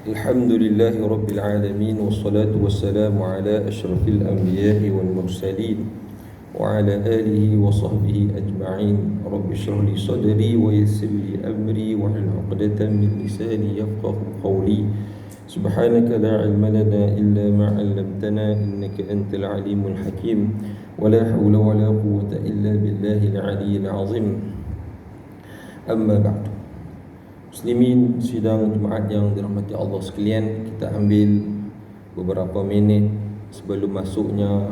الحمد لله رب العالمين والصلاة والسلام على أشرف الأنبياء والمرسلين وعلى آله وصحبه أجمعين. رب اشرح لي صدري ويسر لي أمري واحلل عقدة من لساني يفقه قولي. سبحانك لا علم لنا إلا ما علمتنا إنك أنت العليم الحكيم ولا حول ولا قوة إلا بالله العلي العظيم. أما بعد. Muslimin sidang Jumaat yang dirahmati Allah sekalian, kita ambil beberapa minit sebelum masuknya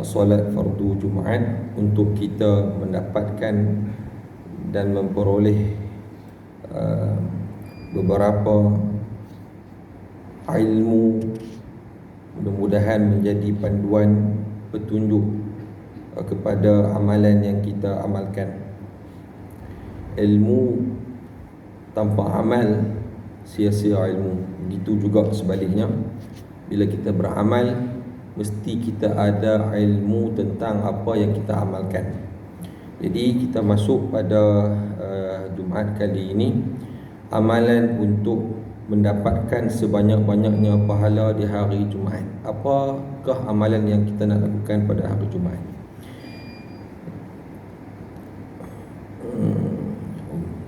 solat fardu Jumaat untuk kita mendapatkan dan memperoleh beberapa ilmu, mudah-mudahan menjadi panduan petunjuk kepada amalan yang kita amalkan. Ilmu tanpa amal sia-sia ilmu. Begitu juga sebaliknya, bila kita beramal mesti kita ada ilmu tentang apa yang kita amalkan. Jadi kita masuk pada Jumaat kali ini, amalan untuk mendapatkan sebanyak-banyaknya pahala di hari Jumaat. Apakah amalan yang kita nak lakukan pada hari Jumaat?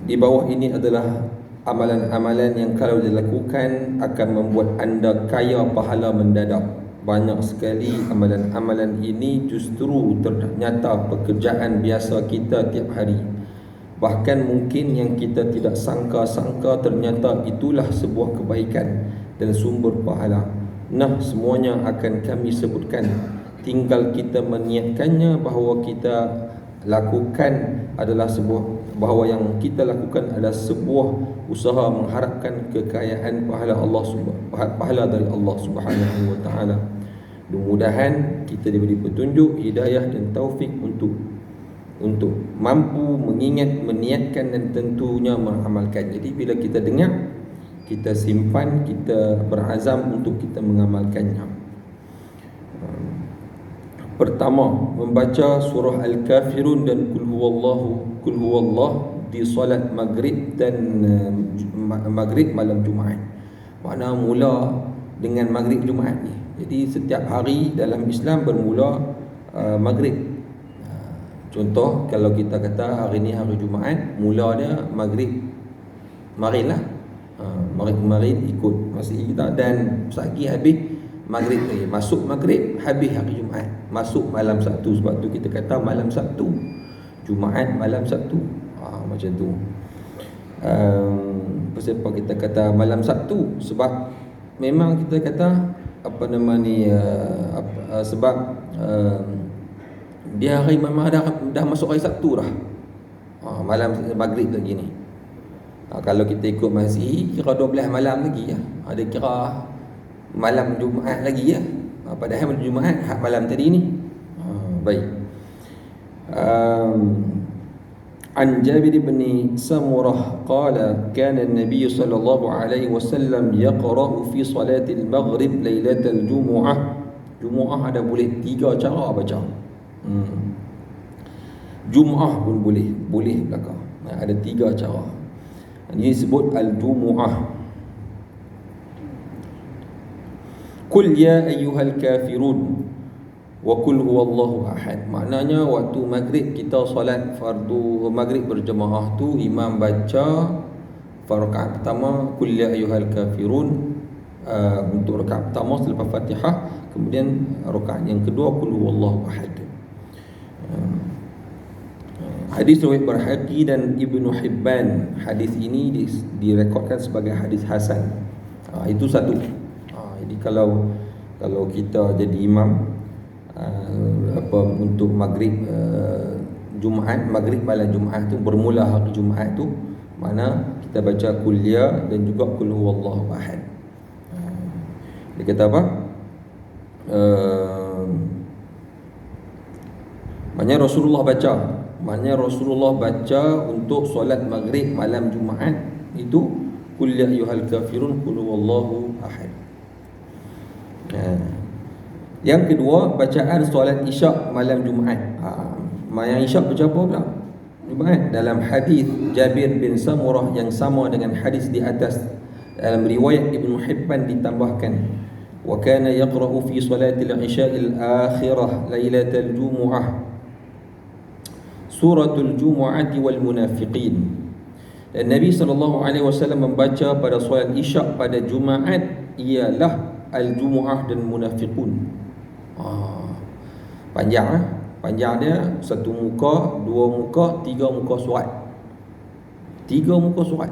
Di bawah ini adalah amalan-amalan yang kalau dilakukan akan membuat anda kaya pahala mendadak. Banyak sekali amalan-amalan ini justru ternyata pekerjaan biasa kita tiap hari. Bahkan mungkin yang kita tidak sangka-sangka ternyata itulah sebuah kebaikan dan sumber pahala. Nah, semuanya akan kami sebutkan. Tinggal kita meniatkannya bahawa kita lakukan adalah bahawa yang kita lakukan adalah sebuah usaha mengharapkan kekayaan pahala dari Allah Subhanahu wa taala. Mudah-mudahan kita diberi petunjuk, hidayah dan taufik untuk mampu mengingat, meniatkan dan tentunya mengamalkan. Jadi bila kita dengar, kita simpan, kita berazam untuk kita mengamalkannya. Pertama, membaca surah Al-Kafirun dan Qul Huwallah di solat maghrib dan maghrib malam Jumaat. Makna mula dengan maghrib Jumaat ni. Jadi setiap hari dalam Islam bermula maghrib. Contoh, kalau kita kata hari ni hari Jumaat, mula dia maghrib. Marilah maghrib ikut masa kita, dan sehari habis maghrib lagi. Masuk maghrib, habis hari Jumaat. Masuk malam Sabtu. Sebab tu kita kata malam Sabtu, Jumaat malam Sabtu. Macam tu. Kenapa kita kata malam Sabtu? Sebab memang kita kata sebab dia hari memang dah masuk hari Sabtu dah. Malam maghrib lagi ni. Kalau kita ikut Masihi, kira 12 malam lagi ya. Ada kira malam Jumaat lagi ya. Padahal malam Jumaat malam tadi ni. Baik. An Jabir bin Samurah qala kana an-nabiy sallallahu alaihi wasallam yaqra'u fi salatil maghrib lailatal jumu'ah. Jumu'ah ada boleh 3 cara baca. Jumu'ah pun boleh belakang. Ada 3 cara. Ini disebut al-jumu'ah. Qul ya ayyuhal kafirun wa qul huwallahu ahad. Maknanya waktu maghrib kita solat fardu maghrib berjemaah tu, imam baca rakaat pertama qul ya ayyuhal kafirun untuk rakaat pertama selepas Fatihah, kemudian rakaat yang kedua qul huwallahu ahad. Hadis riwayat Baihaqi dan Ibnu Hibban. Hadis ini direkodkan sebagai hadis hasan. Itu satu. Jadi kalau kita jadi imam untuk maghrib Jumaat, maghrib malam Jumaat tu, bermula hari Jumaat tu, mana kita baca kuliah dan juga qul huwallahu ahad. Dia kata apa? Maknanya Rasulullah baca untuk solat maghrib malam Jumaat itu qul ya ayyuhal kafirun qul huwallahu ahad. Yang kedua, bacaan solat Isyak malam Jumaat. Yang Isyak baca apa pula? Jumaat. Dalam hadis Jabir bin Samurah yang sama dengan hadis di atas, Dalam riwayat Ibnu Hibban ditambahkan, wa kana yaqra'u fi salatil isya'il akhirah lailatul jumu'ah suratul jumu'ati wal munafiqin. Dan Nabi SAW membaca pada solat isyak pada Jumaat ialah al-jumu'ah dan munafiqun. Panjang dia satu muka, dua muka, tiga muka surat. Tiga muka surat.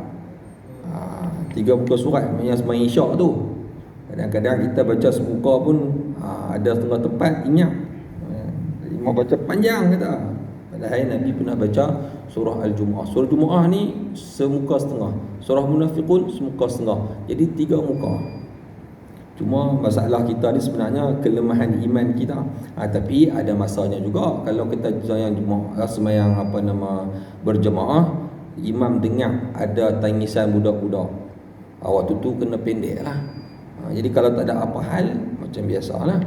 Tiga muka surat yang semain isyak tu. Kadang-kadang kita baca semuka pun ada setengah tempat ingat. Mau baca panjang kata. Padahal Nabi pernah baca surah Al-Jumu'ah. Surah Jumu'ah ni semuka setengah. Surah Munafiqun semuka setengah. Jadi tiga muka. Cuma masalah kita ni sebenarnya kelemahan iman kita. Tapi ada masanya juga. Kalau kita semayang berjemaah, imam dengar ada tangisan budak-budak, waktu tu kena pendek lah. Jadi kalau tak ada apa hal, macam biasalah.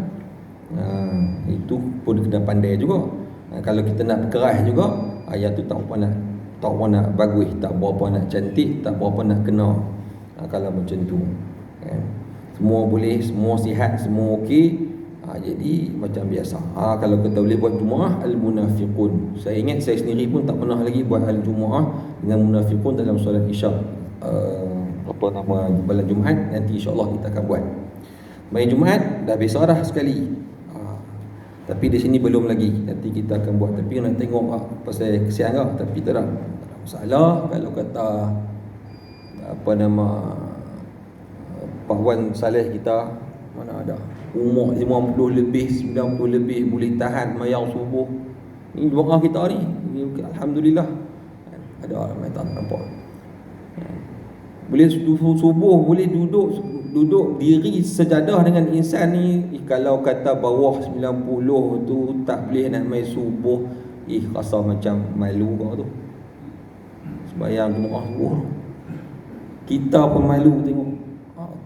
Itu pun kena pandai juga. Kalau kita nak berkeras juga, ayat tu tak apa nak bagus, tak berapa nak cantik, tak berapa nak kena. Kalau macam tu kan, semua boleh, semua sihat, semua okey. Jadi macam biasa. Kalau kita boleh buat Jumaah al-munafiqun. Saya ingat saya sendiri pun tak pernah lagi buat al-Jumaah dengan munafiqun dalam solat isyak. Bulan Jumaat nanti insya-Allah kita akan buat. Main Jumaat dah biasa dah sekali. Tapi di sini belum lagi. Nanti kita akan buat. Tapi nak tengok pasal kesian lah. Tapi tak ada masalah. Kalau kata Pak Wan Saleh kita mana ada umur 50 lebih, 90 lebih boleh tahan mayang subuh. Ini doa kita ni. Alhamdulillah. Ada orang tak nampak. Boleh subuh, boleh duduk diri sejadah dengan insan ni. Kalau kata bawah 90 tu tak boleh nak main subuh, rasa macam malu kau tu. Sembahyang Jumaat subuh, kita pun malu tengok.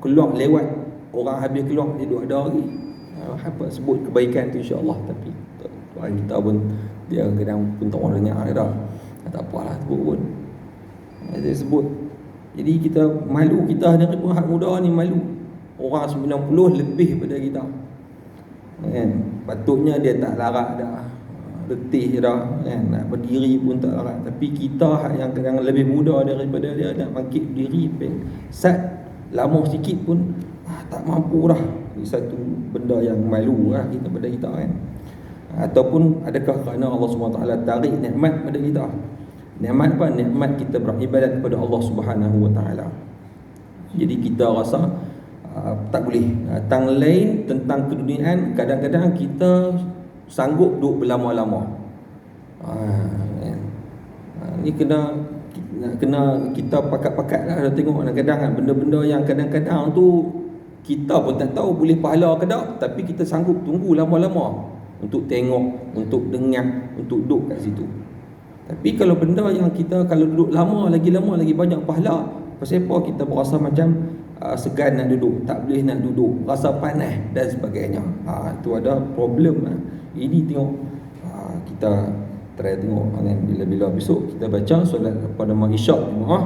Keluar lewat, orang habis keluar dia duduk ada lagi. Apa sebut kebaikan tu insya-Allah. Tapi Tuhan kita pun dia kadang pun tak orang dengar dah. Tak apalah sebut pun. Dia sebut. Jadi kita malu, kita dari pun hak muda ni malu. Orang 90 lebih pada kita. Kan? Patutnya dia tak larat dah. Letih dah, kan? Nak berdiri pun tak larat. Tapi kita yang kadang lebih muda daripada dia nak bangkit berdiri, sat lama sikit pun tak mampu dah. Ini satu benda yang malu lah kita pada kita kan. Ataupun adakah kerana Allah SWT tarik nikmat pada kita? Nikmat apa? Nikmat kita beribadat kepada Allah Subhanahu Wa Taala. Jadi kita rasa tak boleh. Tang lain tentang keduniaan, kadang-kadang kita sanggup duduk berlama-lama. Ini kena kita pakat-pakat lah. Tengok kadang-kadang benda-benda yang kadang-kadang tu kita pun tak tahu boleh pahala ke tak, tapi kita sanggup tunggu lama-lama untuk tengok, untuk dengar, untuk duduk kat situ. Tapi kalau benda yang kita kalau duduk lama lagi banyak pahala, pasal apa kita berasa macam segan nak duduk, tak boleh nak duduk, rasa panas dan sebagainya. Itu ada problem lah. Ini tengok kita try tengok kan, bila-bila besok kita baca solat pada isyak Jumaat,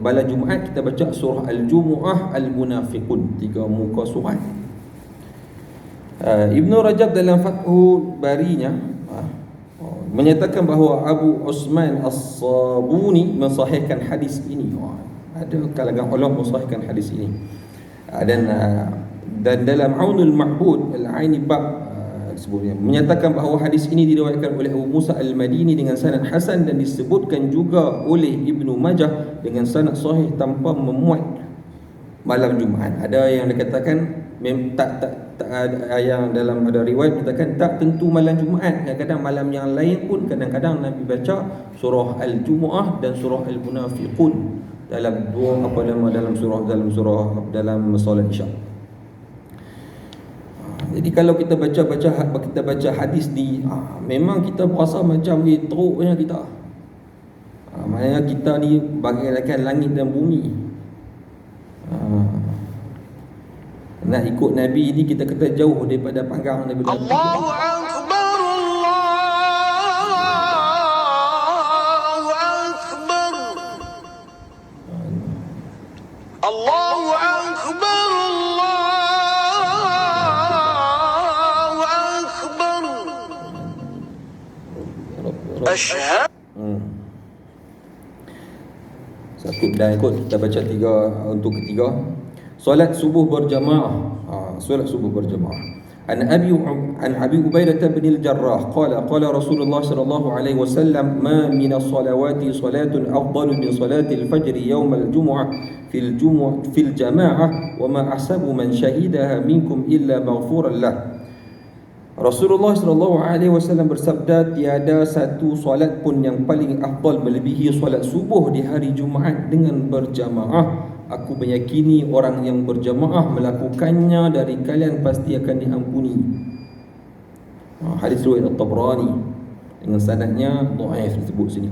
malam Jumaat kita baca surah Al-Jumu'ah Al-Munafiqun, 3 muka surat. Ibnu Rajab dalam Fathul Barinya menyatakan bahawa Abu Usman As-Sabuni mensahihkan hadis ini. Ada kalangan ulama mensahihkan hadis ini. Dan dalam Aunul Ma'bud Al-Aini Bab sebutnya menyatakan bahawa hadis ini diriwayatkan oleh Abu Musa Al-Madini dengan sanad hasan dan disebutkan juga oleh Ibnu Majah dengan sanad sahih tanpa memuat malam Jumaat. Ada yang dikatakan yang dalam ada riwayat mengatakan tak tentu malam Jumaat, kadang-kadang malam yang lain pun kadang-kadang Nabi baca surah Al-Jumu'ah dan surah Al-Munafiqun dalam dalam solat isyak. Jadi kalau kita baca hadis ni, memang kita berasa macam teruknya kita. Maknanya kita ni bagaikan langit dan bumi. Nak ikut Nabi ni kita kata jauh daripada panggang daripada Allahu Akbar, Allahu Akbar. Allahu Akbar, Allahu Akbar. Asyhadu. Satu dan ikut kita baca tiga untuk ketiga. Solat subuh berjamaah. Solat subuh berjamaah. An Abi Ubaidah bin al-Jarrah qala Rasulullah sallallahu alaihi wasallam ma min as-salawati salatun afdalu min salati al-fajr yawm al-jum'ah fil jama'ah wa ma ahsabu man shahidaha minkum illa maghfuran lah. Rasulullah sallallahu alaihi wasallam bersabda, tiada satu solat pun yang paling afdal melebihi solat subuh di hari Jumaat dengan berjamaah. Aku meyakini orang yang berjamaah melakukannya dari kalian pasti akan diampuni. Hadis riwayat At-Tabrani dengan sanadnya dhaif disebut sini.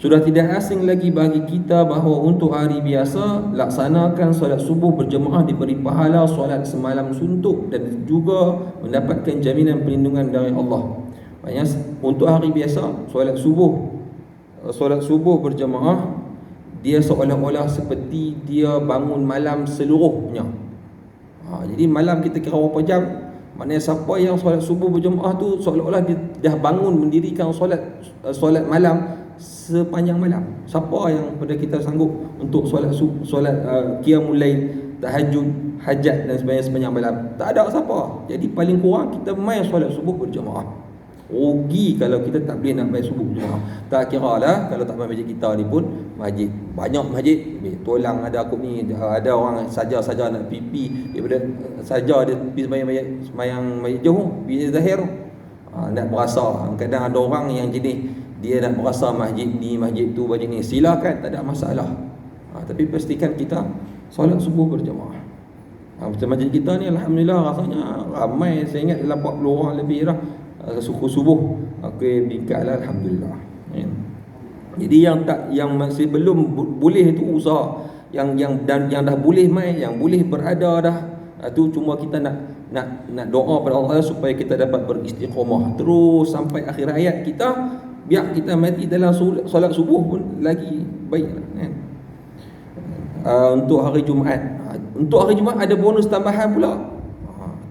Sudah tidak asing lagi bagi kita bahawa untuk hari biasa laksanakan solat subuh berjamaah diberi pahala solat semalam suntuk dan juga mendapatkan jaminan perlindungan dari Allah. Maksudnya untuk hari biasa solat subuh berjamaah, dia seolah-olah seperti dia bangun malam seluruhnya. Jadi malam kita kira berapa jam? Maknanya siapa yang solat subuh berjamaah tu seolah-olah dia dah bangun mendirikan solat malam sepanjang malam. Siapa yang pada kita sanggup untuk solat qiyamul lail, tahajud, hajat dan sebagainya sepanjang malam? Tak ada siapa. Jadi paling kurang kita main solat subuh berjamaah. Rugi kalau kita tak boleh nak main subuh berjamaah. Tak kira lah kalau tak main masjid kita ni pun, masjid banyak masjid, tolong ada aku ni, ada orang saja nak pipi daripada saja dia pergi sembahyang masjid jauh, pergi zahir, nak berasa. Kadang ada orang yang jenis dia nak berasa masjid ni, masjid tu, masjid ni, silakan, tak ada masalah. Tapi pastikan kita solat subuh berjamaah. Macam masjid kita ni alhamdulillah rasanya ramai, saya ingat 80 orang lebih dah suku subuh. Okey, bingkat lah alhamdulillah. Jadi yang masih belum boleh itu usaha, yang dah boleh main, yang boleh berada dah, tu cuma kita nak doa pada Allah supaya kita dapat beristiqamah terus sampai akhir hayat kita. Biar kita mati dalam solat subuh pun lagi baik kan? Untuk hari Jumaat ada bonus tambahan pula.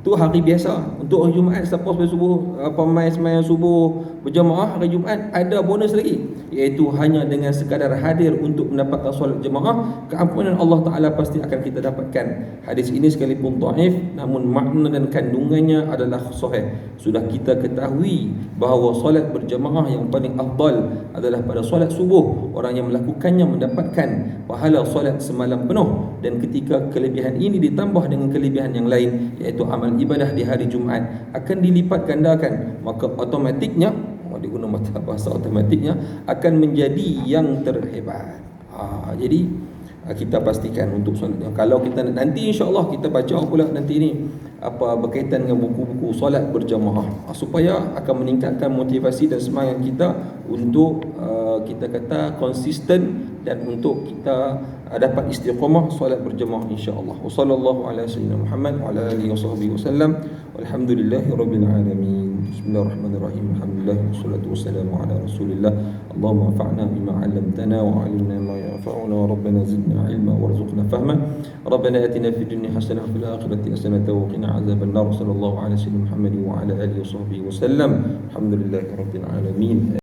Tu hari biasa. Untuk hari Jumaat siapa sembahyang subuh berjamaah hari Jumaat ada bonus lagi, iaitu hanya dengan sekadar hadir untuk mendapatkan solat jemaah, keampunan Allah Ta'ala pasti akan kita dapatkan. Hadis ini sekalipun dhaif, namun makna dan kandungannya adalah sahih. Sudah kita ketahui bahawa solat berjemaah yang paling afdal adalah pada solat subuh. Orang yang melakukannya mendapatkan pahala solat semalam penuh, dan ketika kelebihan ini ditambah dengan kelebihan yang lain, iaitu amal ibadah di hari Jumaat akan dilipat gandakan, maka otomatiknya, dia guna bahasa otomatiknya, akan menjadi yang terhebat. Jadi kita pastikan untuk solat. Kalau kita nanti insya-Allah kita baca pula nanti ni apa berkaitan dengan buku-buku solat berjamaah, supaya akan meningkatkan motivasi dan semangat kita untuk kita kata konsisten dan untuk kita dapat istiqamah solat berjamaah insya-Allah. Wassallallahu ala sayyidina Muhammad wa ala alihi wasahbihi wasallam. Walhamdulillahirabbil alamin. Bismillahirrahmanirrahim. Alhamdulillah wassalatu wassalamu ala Rasulillah. Allahumma anfa'na bima 'allamtana wa 'allimna ma yanfa'una wa rabbana zidna 'ilma warzuqna fahma. Rabbana atina fid dunya hasanah wa fil akhirati hasanah wa qina 'adzaban nar. Sallallahu ala sayyidina Muhammad wa ala alihi wasahbihi wasallam. Alhamdulillahirabbil alamin.